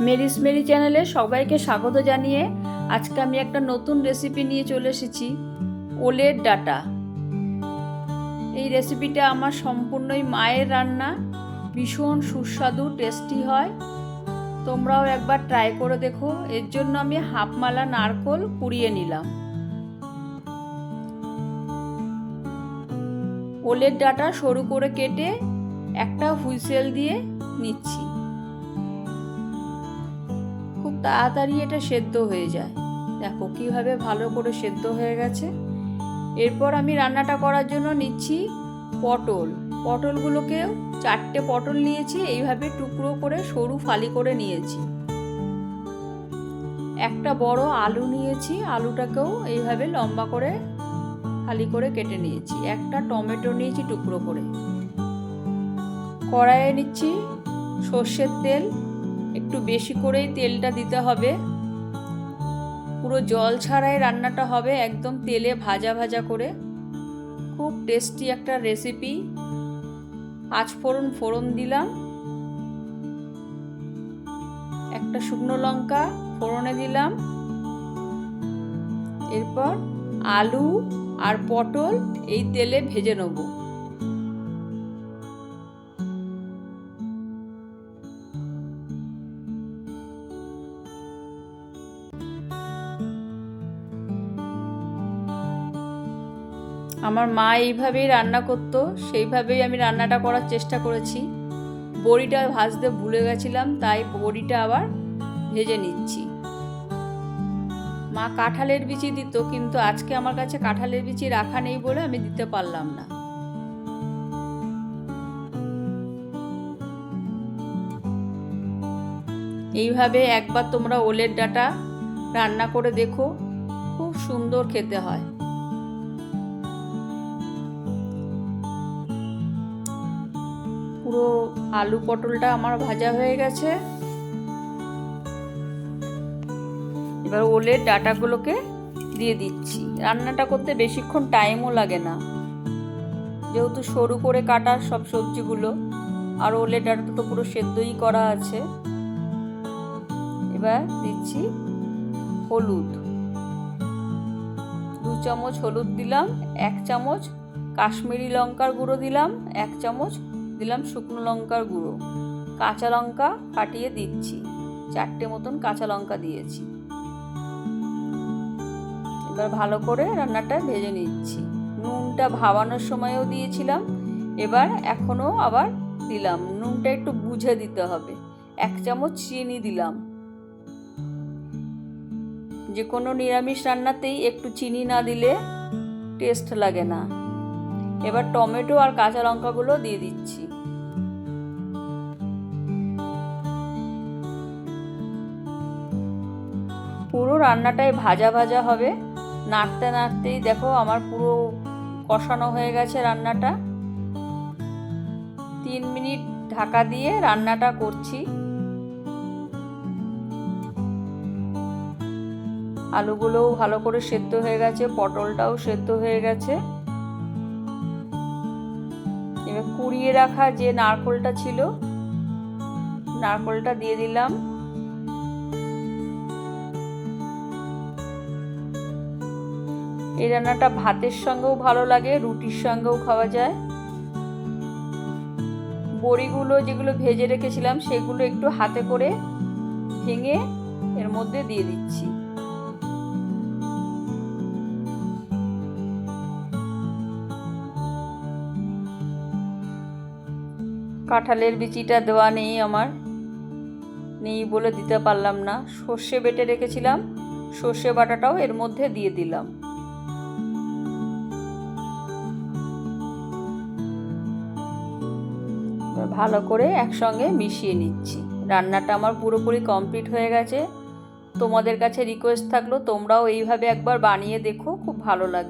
Mary's Mary চ্যানেলে সবাইকে স্বাগত জানিয়ে আজকে আমি একটা নতুন রেসিপি নিয়ে চলে এসেছি, ওলের ডাঁটা। এই রেসিপিটা আমার সম্পূর্ণই মায়ের রান্না, ভীষণ সুস্বাদু টেস্টি হয়। তোমরাও একবার ট্রাই করে দেখো। এর জন্য আমি হাফ মালা নারকেল কুড়িয়ে নিলাম। ওলের ডাঁটা সরু করে কেটে একটা হুইসেল দিয়ে নিচ্ছি। খুব তাড়াতাড়ি এটা সেদ্ধ হয়ে যায়। দেখো কিভাবে ভালো করে সেদ্ধ হয়ে গেছে। এরপর আমি রান্নাটা করার জন্য নিচ্ছি পটলগুলোকেও 4টে পটল নিয়েছি, এইভাবে টুকরো করে সরু ফালি করে নিয়েছি। একটা বড় আলু নিয়েছি, আলুটাকেও এইভাবে লম্বা করে ফালি করে কেটে নিয়েছি। একটা টমেটো নিয়েছি টুকরো করে। কড়াইয়ে নিচ্ছি সর্ষের তেল, একটু বেশি করেই তেলটা দিতে হবে। পুরো জল ছাড়াই রান্নাটা হবে, একদম তেলে ভাজা ভাজা করে। খুব টেস্টি একটা রেসিপি। 5 ফোড়ন দিলাম, একটা শুকনো লঙ্কা ফোড়নে দিলাম। এরপর আলু আর পটল এই তেলে ভেজে নেব। আমার মা এইভাবেই রান্না করতো, সেইভাবেই আমি রান্নাটা করার চেষ্টা করেছি। বড়িটা ভাজতে ভুলে গেছিলাম, তাই বড়িটা আবার ভেজে নিচ্ছি। মা কাঁঠালের বিচি দিত, কিন্তু আজকে আমার কাছে কাঁঠালের বিচি রাখা নেই বলে আমি দিতে পারলাম না। এইভাবে একবার তোমরা ওলের ডাঁটা রান্না করে দেখো, খুব সুন্দর খেতে হয়। পুরো আলু পটলটা আমার ভাজা হয়ে গেছে। এবার ওলের ডাঁটাগুলোকে দিয়ে দিচ্ছি। রান্নাটা করতে বেশিক্ষণ টাইমও লাগে না, যেহেতু সরু করে কাটা সব সবজিগুলো, আর ওলের ডাঁটা তো পুরো সেদ্ধই করা আছে। এবার দিচ্ছি হলুদ, 2 চামচ হলুদ দিলাম। 1 চামচ কাশ্মীরি লঙ্কার গুঁড়ো দিলাম। 1 চামচ দিলাম শুকনো লঙ্কার গুঁড়ো। কাঁচা লঙ্কা কাটিয়ে দিচ্ছি, 4টে মতন কাঁচা লঙ্কা দিয়েছি। এবার ভালো করে রান্নাটা ভেজে নিচ্ছি। নুনটা ভাবানোর সময়ও দিয়েছিলাম, এবার এখনও আবার দিলাম। নুনটা একটু বুঝে দিতে হবে। 1 চামচ চিনি দিলাম। যে কোনো নিরামিষ রান্নাতেই একটু চিনি না দিলে টেস্ট লাগে না। এবার টমেটো আর কাঁচা লঙ্কাগুলো দিয়ে দিচ্ছি। পুরো রান্নাটাই ভাজা ভাজা হবে। নাড়তে নাড়তেই দেখো আমার পুরো কষানো হয়ে গেছে রান্নাটা। 3 মিনিট ঢাকা দিয়ে রান্নাটা করছি। আলুগুলোও ভালো করে সেদ্ধ হয়ে গেছে, পটলটাও সেদ্ধ হয়ে গেছে। এবার কুড়িয়ে রাখা যে নারকেলটা ছিল, নারকেলটা দিয়ে দিলাম। এই রান্নাটা ভাতের সঙ্গেও ভালো লাগে, রুটির সঙ্গেও খাওয়া যায়। বড়িগুলো যেগুলো ভেজে রেখেছিলাম সেগুলো একটু হাতে করে ভেঙে এর মধ্যে দিয়ে দিচ্ছি। কাঁঠালের বিচিটা দেওয়া নেই আমার, নেই বলে দিতে পারলাম না। সর্ষে বেটে রেখেছিলাম, সর্ষে বাটাটাও এর মধ্যে দিয়ে দিলাম। ভালো করে একসঙ্গে মিশিয়ে নিচ্ছি। রান্নাটা আমার পুরোপুরি কমপ্লিট হয়ে গেছে। তোমাদের কাছে রিকোয়েস্ট থাকলো তোমরাও এইভাবে একবার বানিয়ে দেখো, খুব ভালো লাগবে।